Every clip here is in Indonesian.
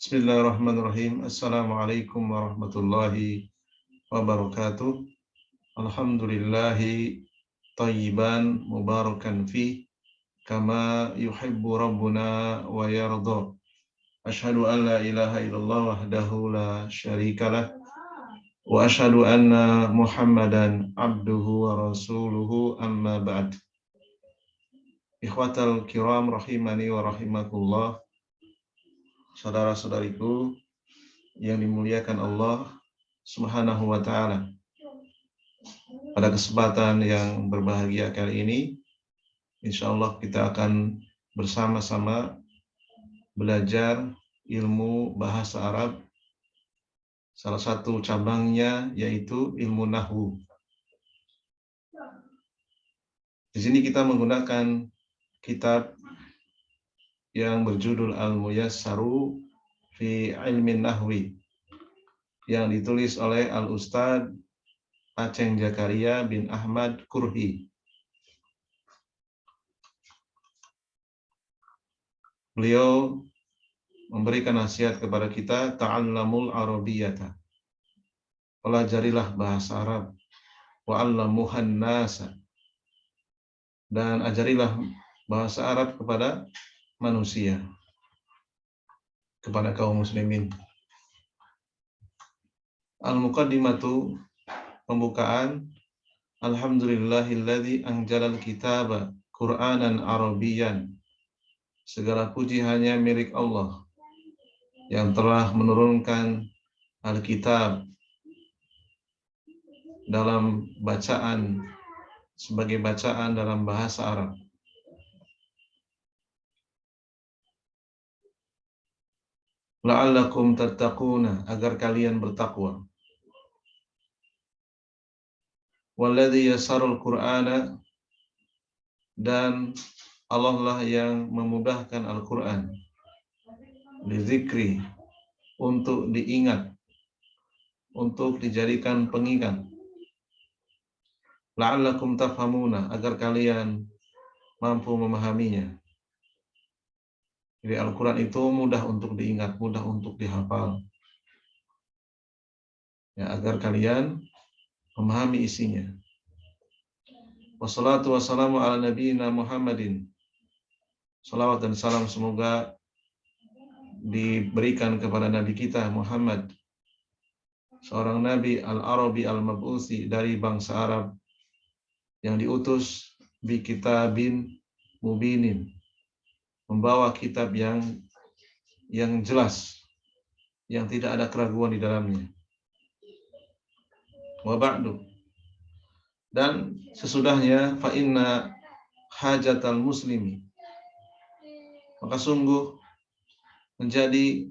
Bismillahirrahmanirrahim. Assalamualaikum warahmatullahi wabarakatuh. Alhamdulillahi thayyiban mubarakan fi kama yuhibbu rabbuna wa yarda. Asyhadu an la ilaha illallah wahdahu la syarikalah wa asyhadu anna Muhammadan abduhu wa rasuluhu amma ba'd. Ikhwatal kiram rahimani wa rahimakumullah. Saudara-saudariku yang dimuliakan Allah Subhanahu wa taala. Pada kesempatan yang berbahagia kali ini, insyaallah kita akan bersama-sama belajar ilmu bahasa Arab. Salah satu cabangnya yaitu ilmu nahwu. Di sini kita menggunakan kitab yang berjudul Al-Muyassaru fi Ilmin Nahwi yang ditulis oleh Al-Ustadz Aceng Zakaria bin Ahmad Kurhi. Beliau memberikan nasihat kepada kita, ta'allamul arabiyyata. Pelajarilah bahasa Arab, wa'allamuhan nasa. Dan ajarilah bahasa Arab kepada manusia, kepada kaum muslimin. Al-Muqaddimatu, pembukaan. Alhamdulillahilladzi anjalal kitaba Qur'anan Arabiyyan. Segala puji hanya milik Allah yang telah menurunkan Alkitab dalam bacaan, sebagai bacaan dalam bahasa Arab. La'allakum tattaquna, agar kalian bertakwa. Walladzi yassarul Qur'ana, dan Allah lah yang memudahkan Al-Qur'an, lizikri, untuk diingat, untuk dijadikan pengingat. La'allakum tafhamuna, agar kalian mampu memahaminya. Jadi Al-Quran itu mudah untuk diingat, mudah untuk dihafal. Ya, agar kalian memahami isinya. Wassalatu wassalamu ala nabiyina Muhammadin. Salawat dan salam semoga diberikan kepada Nabi kita Muhammad, seorang Nabi al-Arabi al-Mab'uthi, dari bangsa Arab, yang diutus bi kitabin mubinin, membawa kitab yang jelas, yang tidak ada keraguan di dalamnya. Wa ba'du, dan sesudahnya, fa inna hajatal muslimi, maka sungguh menjadi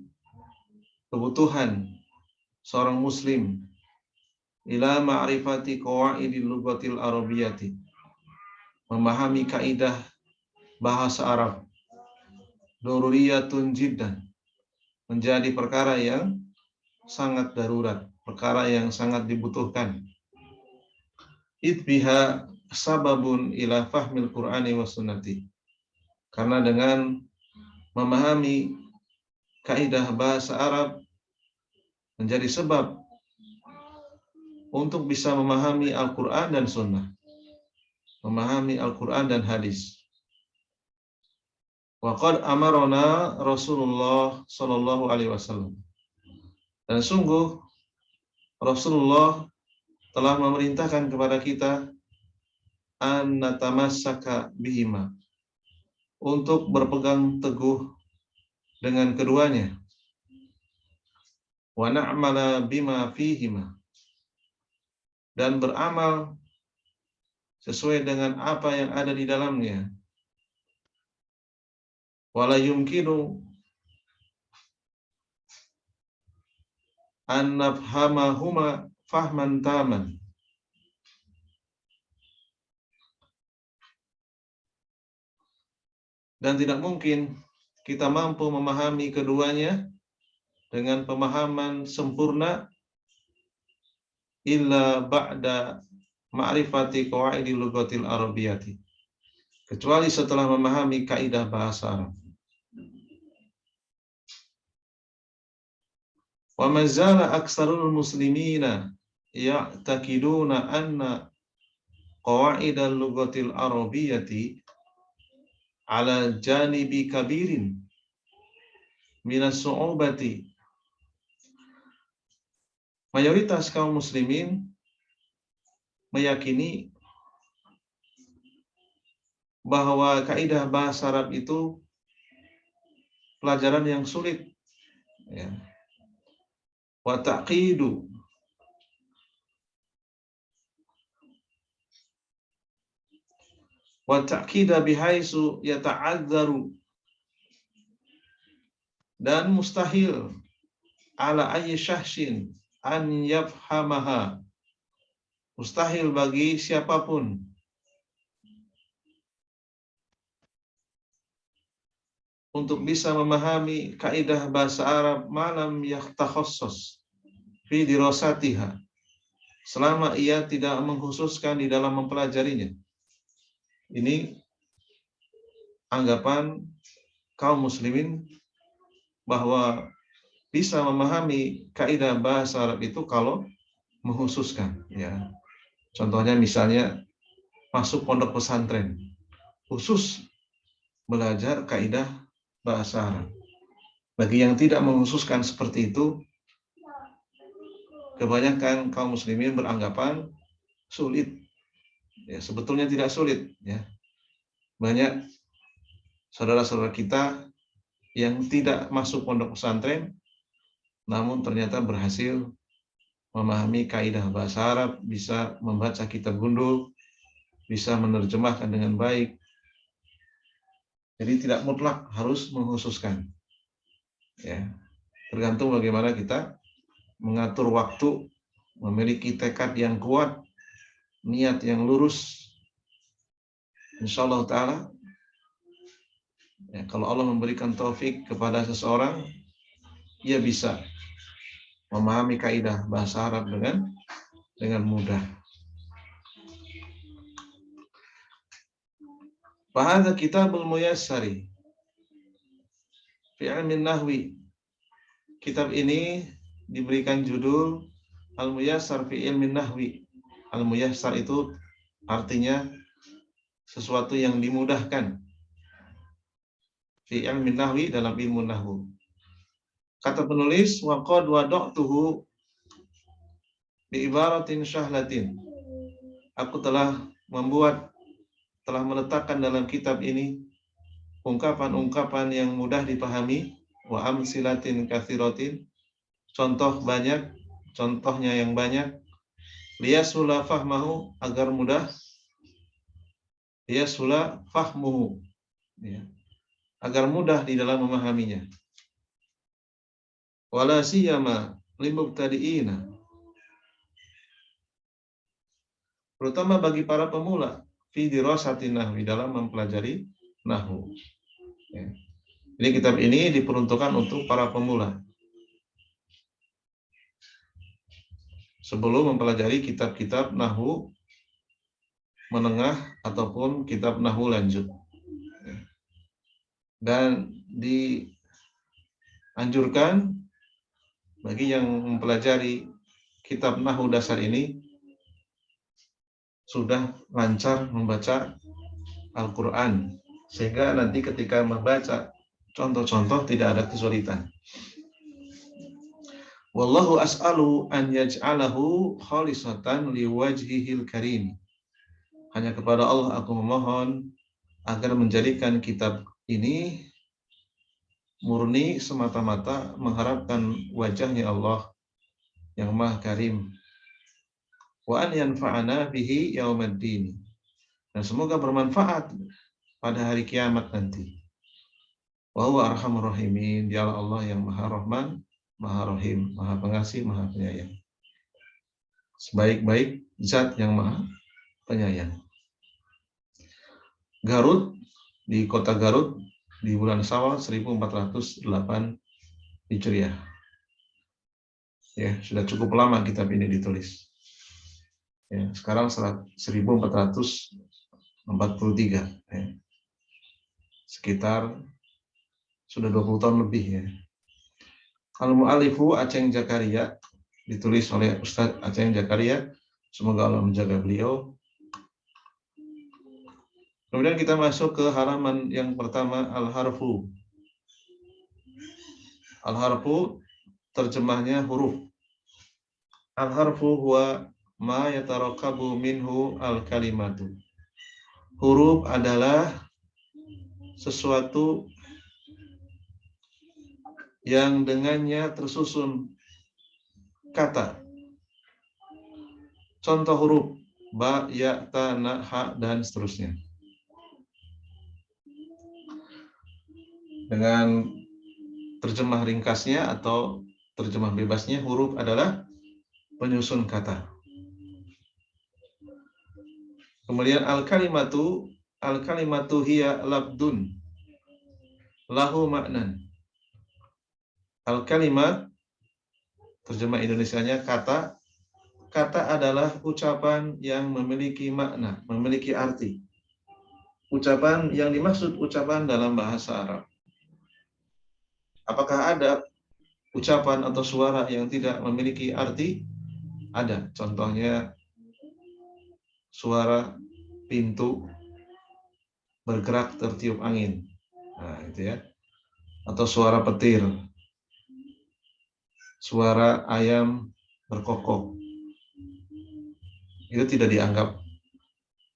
kebutuhan seorang muslim ila ma'rifati qawaidil lughatil arabiyyati, memahami kaidah bahasa Arab, daruriyatun jiddan, menjadi perkara yang sangat darurat, perkara yang sangat dibutuhkan. Itbiha sababun ila fahmil Qur'ani wa sunnati, karena dengan memahami kaidah bahasa Arab menjadi sebab untuk bisa memahami Al-Quran dan Sunnah, memahami Al-Quran dan hadis. Wa qad amarona Rasulullah sallallahu alaihi wasallam, dan sungguh Rasulullah telah memerintahkan kepada kita an natamassaka bihima, untuk berpegang teguh dengan keduanya, wa na'mala bima fihima, dan beramal sesuai dengan apa yang ada di dalamnya. Wala yumkinu an nafhamahuma fahman taman, dan tidak mungkin kita mampu memahami keduanya dengan pemahaman sempurna illa ba'da ma'rifati qawaidil lughatil arabiyyati, kecuali setelah memahami kaidah bahasa Arab. Wa mazala aksarul muslimina ya'taqiduna anna qawaid al-lughatil arabiyyati ala janibi kabirin minas su'ubati. Mayoritas kaum muslimin meyakini bahwa kaidah bahasa Arab itu pelajaran yang sulit, ya. Wa taqidu wa ta'kida bihaisu yata'adzaru, dan mustahil ala ayyi syahsin an yafhamaha, mustahil bagi siapapun untuk bisa memahami kaidah bahasa Arab malam yakhtakhassos fi dirasatiha, selama ia tidak mengkhususkan di dalam mempelajarinya. Ini anggapan kaum muslimin bahwa bisa memahami kaidah bahasa Arab itu kalau mengkhususkan, ya. Contohnya misalnya masuk pondok pesantren, khusus belajar kaidah bahasa Arab. Bagi yang tidak mengkhususkan seperti itu, kebanyakan kaum muslimin beranggapan sulit. Ya, sebetulnya tidak sulit, ya. Banyak saudara-saudara kita yang tidak masuk pondok pesantren namun ternyata berhasil memahami kaidah bahasa Arab, bisa membaca kitab gundul, bisa menerjemahkan dengan baik. Jadi tidak mutlak harus mengkhususkan, ya. Tergantung bagaimana kita mengatur waktu, memiliki tekad yang kuat, niat yang lurus. Insyaallah taala, ya, kalau Allah memberikan taufik kepada seseorang, ia bisa memahami kaidah bahasa Arab dengan mudah. Fahadha kitabul muyassari fi ilmin nahwi. Kitab ini diberikan judul Al-Muyassar fi ilmin nahwi. Al-Muyassar itu artinya sesuatu yang dimudahkan. Fi ilmin nahwi, dalam ilmu nahwu. Kata penulis, wa qad wada'tuhu bi ibaratin syahlatin. Aku telah meletakkan dalam kitab ini ungkapan-ungkapan yang mudah dipahami, wa amsilatin katsiratin, contohnya yang banyak, liyasula fahmahu, agar mudah, liyasula fahmuhu, ya, agar mudah di dalam memahaminya. Wala siyama limubtadi'ina, terutama bagi para pemula, fi dirasati nahwi, dalam mempelajari nahwu. Ya. Jadi kitab ini diperuntukkan untuk para pemula sebelum mempelajari kitab-kitab nahwu menengah ataupun kitab nahwu lanjut. Dan dianjurkan bagi yang mempelajari kitab nahwu dasar ini sudah lancar membaca Al-Quran, sehingga nanti ketika membaca contoh-contoh tidak ada kesulitan. Wallahu as'alu an yaj'alahu khalisatan liwajhihil karim. Hanya kepada Allah aku memohon agar menjadikan kitab ini murni semata-mata mengharapkan wajahnya Allah yang Maha Karim. Wa an yanfa'ana bihi yaumaddin. Dan semoga bermanfaat pada hari kiamat nanti. Wa huwa arhamur rahimin. Dialah Allah yang Maha Rahman, Maha Rahim, Maha Pengasih, Maha Penyayang. Sebaik-baik zat yang Maha Penyayang. Garut, di kota Garut, di bulan Syawal 1408 Hijriah. Ya, sudah cukup lama kitab ini ditulis. Ya, sekarang 1443. Ya. Sekitar sudah 20 tahun lebih, ya. Al-Mu'alifu Aceng Zakaria, ditulis oleh Ustadz Aceng Zakaria. Semoga Allah menjaga beliau. Kemudian kita masuk ke halaman yang pertama, al-harfu. Al-harfu terjemahnya huruf. Al-harfu huwa ma yatarakabu minhu al-kalimatu. Huruf adalah sesuatu yang dengannya tersusun kata. Contoh huruf ba, ya, ta, na, ha, dan seterusnya. Dengan terjemah ringkasnya atau terjemah bebasnya, huruf adalah penyusun kata. Kemudian al-kalimatu hiya labdun lahu maknan. Al-kalimat, terjemah Indonesianya kata. Kata adalah ucapan yang memiliki makna, memiliki arti. Ucapan yang dimaksud ucapan dalam bahasa Arab. Apakah ada ucapan atau suara yang tidak memiliki arti? Ada. Contohnya suara pintu bergerak tertiup angin. Nah, itu ya. Atau suara petir. Suara ayam berkokok. Itu tidak dianggap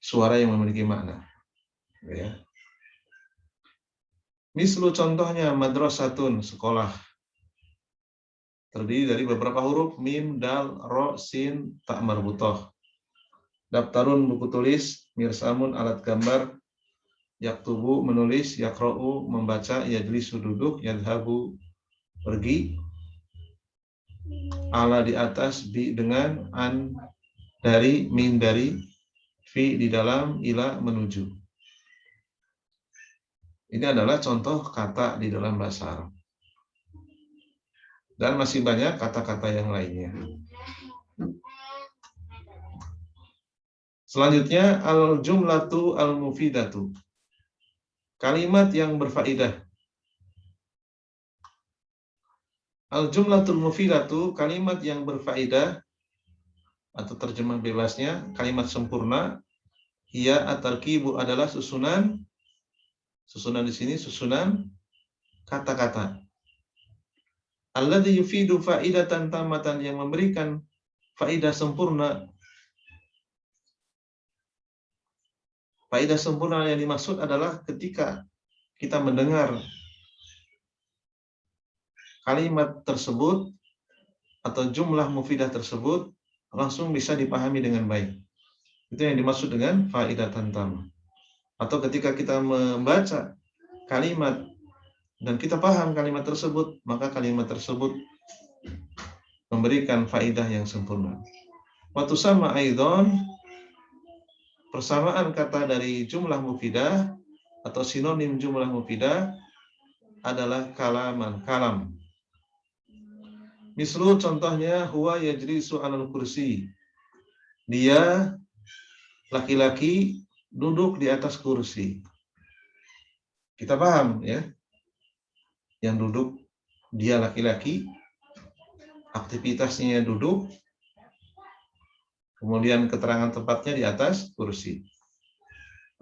suara yang memiliki makna. Ya. Mislu contohnya madrasatun, sekolah. Terdiri dari beberapa huruf, mim, dal, ro, sin, ta marbutoh. Daftarun, buku tulis, mirsamun, alat gambar, yaktubu, menulis, yakro'u, membaca, yajlisu, duduk, yadhabu, pergi, ala di atas, bi dengan, an dari, min dari, fi di dalam, ila menuju. Ini adalah contoh kata di dalam bahasa Arab. Dan masih banyak kata-kata yang lainnya. Selanjutnya, al-jumlatu al-mufidatu. Kalimat yang berfaedah. Al-jumlatul mufidatu, kalimat yang berfaedah, atau terjemah bebasnya, kalimat sempurna. Ia at-tarkibu adalah susunan. Susunan di sini susunan kata-kata. Alladzi yufidu faidatan tamatan, yang memberikan faedah sempurna. Faedah sempurna yang dimaksud adalah ketika kita mendengar kalimat tersebut atau jumlah mufidah tersebut, langsung bisa dipahami dengan baik. Itu yang dimaksud dengan faidatan tamah. Atau ketika kita membaca kalimat dan kita paham kalimat tersebut, maka kalimat tersebut memberikan faidah yang sempurna. Waktu sama aidon, persamaan kata dari jumlah mufidah atau sinonim jumlah mufidah adalah kalaman, kalam. Mislu contohnya, huwa yajlisu alal kursi. Dia laki-laki duduk di atas kursi. Kita paham ya. Yang duduk dia laki-laki, aktivitasnya duduk, kemudian keterangan tempatnya di atas kursi.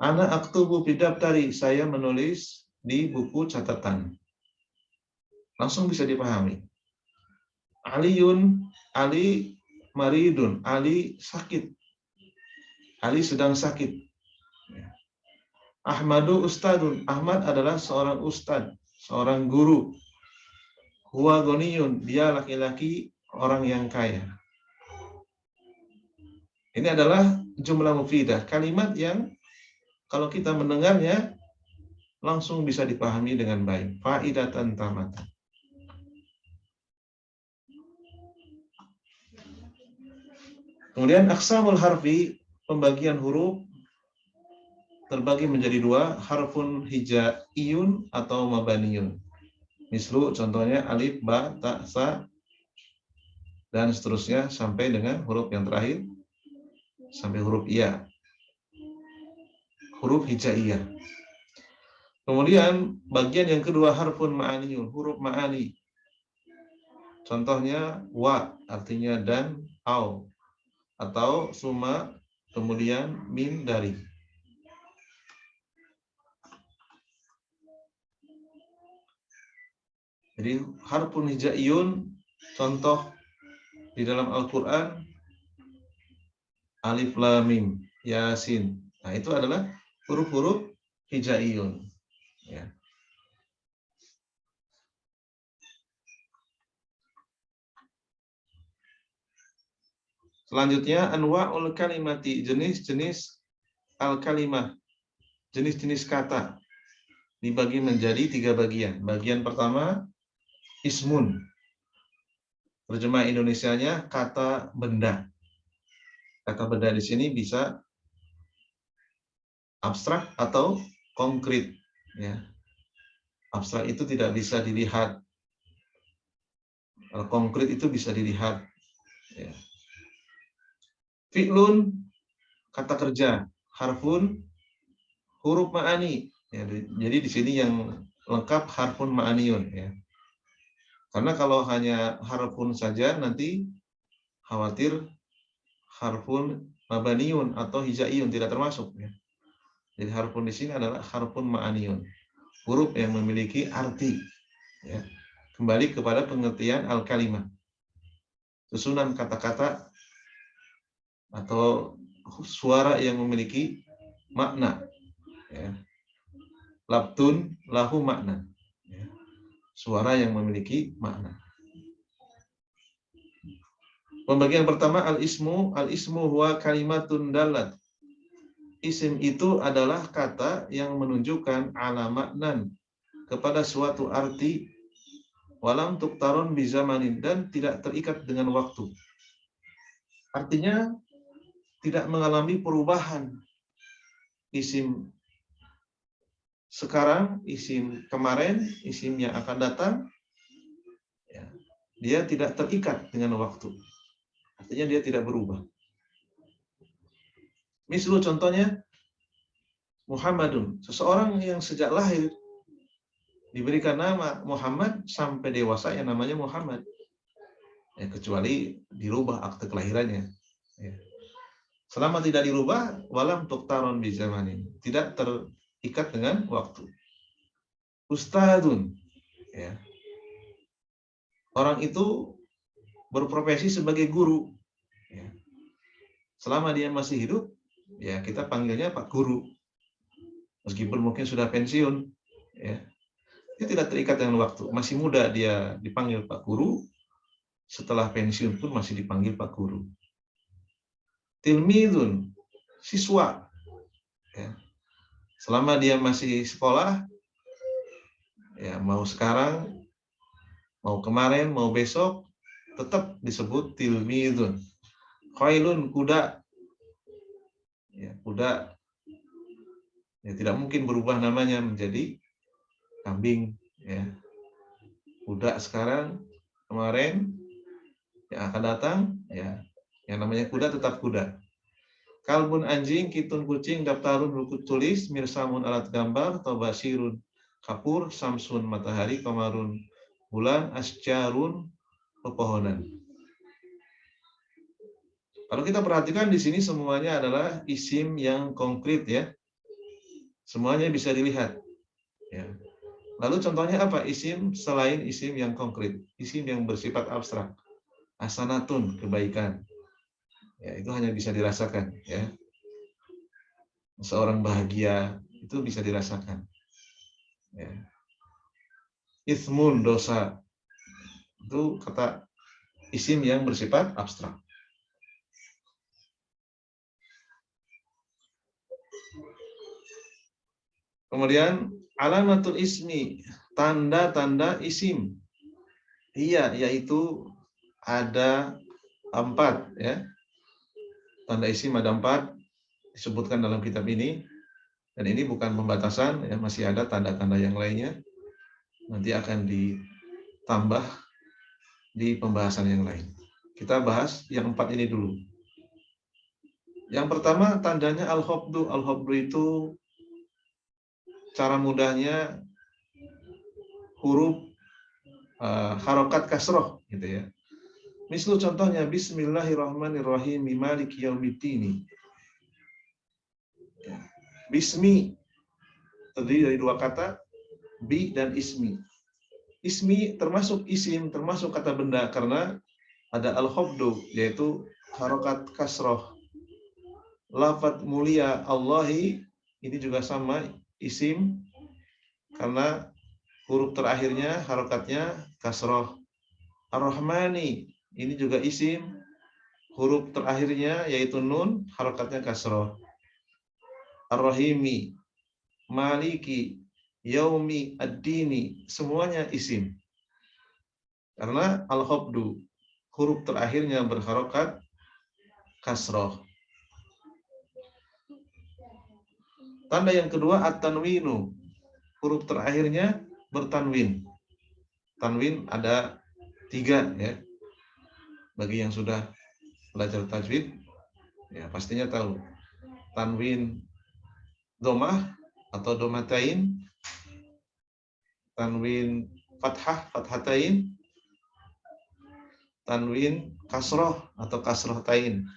Ana aktubu bidaftari, saya menulis di buku catatan. Langsung bisa dipahami. Aliun, Ali maridun, Ali sakit. Ali sedang sakit. Ahmadu ustadun, Ahmad adalah seorang ustad, seorang guru. Huwa ghaniyun, dia laki-laki orang yang kaya. Ini adalah jumlah mufidah, kalimat yang kalau kita mendengarnya langsung bisa dipahami dengan baik. Faidatan tamatan. Kemudian aqsamul harfi, pembagian huruf terbagi menjadi dua, harfun hijaiyun atau mabaniyun. Mislu contohnya alif, ba, ta, sa, dan seterusnya sampai dengan huruf yang terakhir sampai huruf iya. Huruf hijaiyah. Kemudian bagian yang kedua harfun ma'aniyun, huruf ma'ani. Contohnya wa artinya dan, au, atau suma kemudian min dari. Jadi harfun hijaiyun contoh di dalam Al-Qur'an alif lam mim, yasin. Nah, itu adalah huruf-huruf hijaiyun, ya. Selanjutnya anwa'ul kalimati, jenis-jenis al-kalimah, jenis-jenis kata dibagi menjadi 3 bagian. Bagian pertama ismun. Terjemah Indonesianya kata benda. Kata benda di sini bisa abstrak atau konkret, ya. Abstrak itu tidak bisa dilihat. Konkret itu bisa dilihat, ya. Fi'lun kata kerja, harfun huruf ma'ani. Ya, jadi di sini yang lengkap harfun ma'aniun, ya. Karena kalau hanya harfun saja nanti khawatir harfun mabaniun atau hijaiyun tidak termasuk, ya. Jadi harfun di sini adalah harfun ma'aniun, huruf yang memiliki arti, ya. Kembali kepada pengertian al-kalimah, susunan kata-kata atau suara yang memiliki makna, ya. Labtun lahu makna, ya. Suara yang memiliki makna. Pembagian pertama al-ismu huwa kalimatun dalat. Isim itu adalah kata yang menunjukkan ala maknan, kepada suatu arti, walam tuktaron bizamanin, dan tidak terikat dengan waktu. Artinya tidak mengalami perubahan. Isim sekarang, isim kemarin, isim yang akan datang, ya, dia tidak terikat dengan waktu. Artinya dia tidak berubah. Misal contohnya Muhammadun, seseorang yang sejak lahir diberikan nama Muhammad sampai dewasa yang namanya Muhammad, ya, kecuali dirubah akte kelahirannya, ya. Selama tidak dirubah, walam tuktaron bizamanin, tidak terikat dengan waktu. Ustadun, ya, orang itu berprofesi sebagai guru, ya. Selama dia masih hidup, ya kita panggilnya Pak Guru, meskipun mungkin sudah pensiun, ya. Dia tidak terikat dengan waktu. Masih muda dia dipanggil Pak Guru, setelah pensiun pun masih dipanggil Pak Guru. Tilmidun, siswa, ya. Selama dia masih sekolah, ya, mau sekarang, mau kemarin, mau besok, tetap disebut tilmidun. Khailun, kuda, ya, kuda, ya, tidak mungkin berubah namanya menjadi kambing, ya. Kuda sekarang, kemarin, yang akan datang, ya, yang namanya kuda tetap kuda. Kalbun anjing, kitun kucing, daftarun buku tulis, mirsamun alat gambar, tobasirun kapur, samsun matahari, kamarun bulan, asjarun pepohonan. Kalau kita perhatikan di sini semuanya adalah isim yang konkret, ya. Semuanya bisa dilihat, ya. Lalu contohnya apa? Isim selain isim yang konkret, isim yang bersifat abstrak. Hasanatun, kebaikan. Ya, itu hanya bisa dirasakan, ya. Seorang bahagia itu bisa dirasakan, ya. Ithmun, dosa, itu kata isim yang bersifat abstrak. Kemudian alamatul ismi, tanda-tanda isim. Iya, yaitu ada 4, ya. Tanda isim ada 4 disebutkan dalam kitab ini, dan ini bukan pembatasan, ya, masih ada tanda-tanda yang lainnya. Nanti akan ditambah di pembahasan yang lain. Kita bahas yang 4 ini dulu. Yang pertama tandanya al-hobdu. Al-hobdu itu cara mudahnya huruf harokat kasroh gitu ya. Mislu contohnya Bismillahirrahmanirrahim maliki yaumiddin. Ya. Bismi terdiri dari dua kata, bi dan ismi. Ismi termasuk isim, termasuk kata benda karena ada al-khobdu, yaitu harokat kasroh. Lafadz mulia Allahi ini juga sama isim karena huruf terakhirnya harokatnya kasroh. Ar-Rahmani ini juga isim, huruf terakhirnya yaitu nun, harokatnya kasroh. Ar-Rahimi, Maliki, Yaumi, Ad-Dini, semuanya isim. Karena al-khobdu, huruf terakhirnya berharokat kasroh. Tanda yang kedua at-tanwinu, huruf terakhirnya bertanwin. Tanwin ada 3 ya. Bagi yang sudah belajar tajwid, ya pastinya tahu. Tanwin domah atau domatain, tanwin fathah, fathatain, tanwin kasroh atau kasrohtain.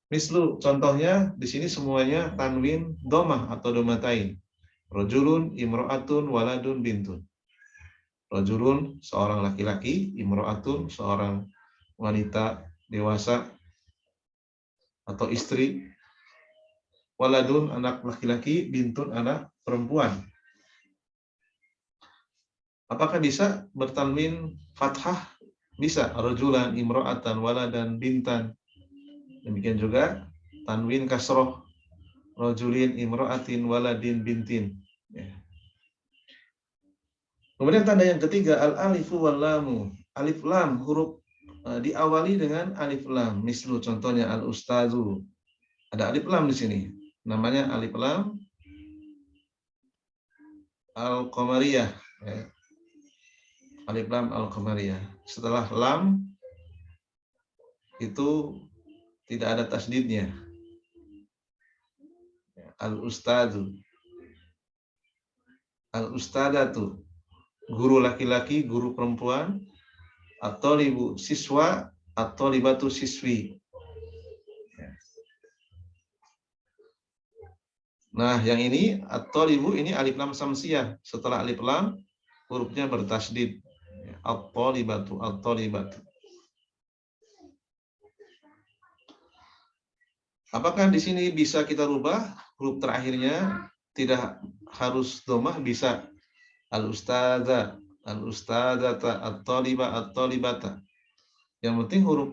Mislu contohnya di sini semuanya tanwin domah atau domatain. Rajulun, imro'atun, waladun, bintun. Rajulun seorang laki-laki, imro'atun seorang wanita dewasa atau istri, waladun anak laki-laki, bintun anak perempuan. Apakah bisa bertanwin fathah? Bisa. Rajulan, imro'atan, waladan, bintan. Demikian juga tanwin kasroh, rajulin, imro'atin, waladin, bintin. Ya. Kemudian tanda yang ketiga al-alifu wal lamu. Alif lam, huruf diawali dengan alif lam. Mislu contohnya al-ustazu. Ada alif lam di sini. Namanya alif lam al-qamariyah. Ya. Alif lam al-qamariyah. Setelah lam itu tidak ada tasdidnya. Al-ustadu, al-ustadatu, guru laki-laki, guru perempuan, at-thalibu siswa, at-thalibatu siswi. Nah, yang ini at-thalibu ini alif lam samsiyah. Setelah alif lam hurufnya bertasdid. At-thalibatu, at-thalibatu. Apakah di sini bisa kita rubah huruf terakhirnya? Tidak harus domah, bisa al-ustadza, al-ustadzata, at-thaliba, at-thalibata. Yang penting huruf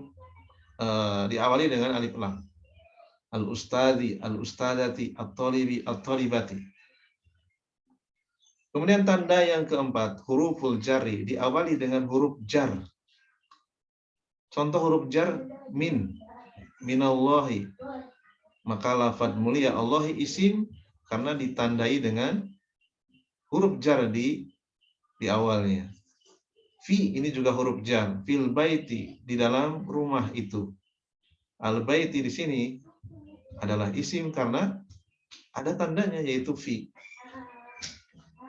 diawali dengan alif lam. Al-ustadzi, al-ustadzati, at-thalibi, at-thalibati. Kemudian tanda yang keempat, huruful jarri, diawali dengan huruf jar. Contoh huruf jar min, minallahi. Maka lafadz mulia Allahi isim karena ditandai dengan huruf jar di awalnya. Fi ini juga huruf jar. Fil baiti, di dalam rumah itu. Al baiti di sini adalah isim karena ada tandanya yaitu fi.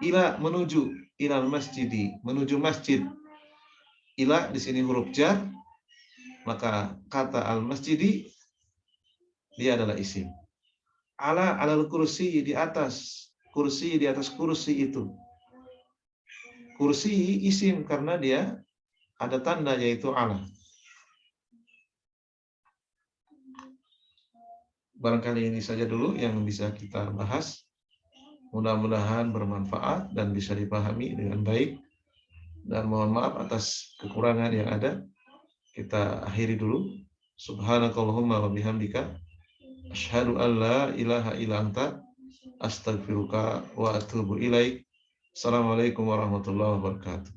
Ila menuju, ilal masjidi, menuju masjid. Ila di sini huruf jar, maka kata al masjidi dia adalah isim. Ala alal kursi, di atas kursi, di atas kursi itu. Kursi isim karena dia ada tanda yaitu ala. Barangkali ini saja dulu yang bisa kita bahas. Mudah-mudahan bermanfaat dan bisa dipahami dengan baik. Dan mohon maaf atas kekurangan yang ada. Kita akhiri dulu. Subhanakallahumma wa bihamdika asyhadu an la ilaha illa anta astaghfiruka wa atubu ilaik. Assalamualaikum warahmatullahi wabarakatuh.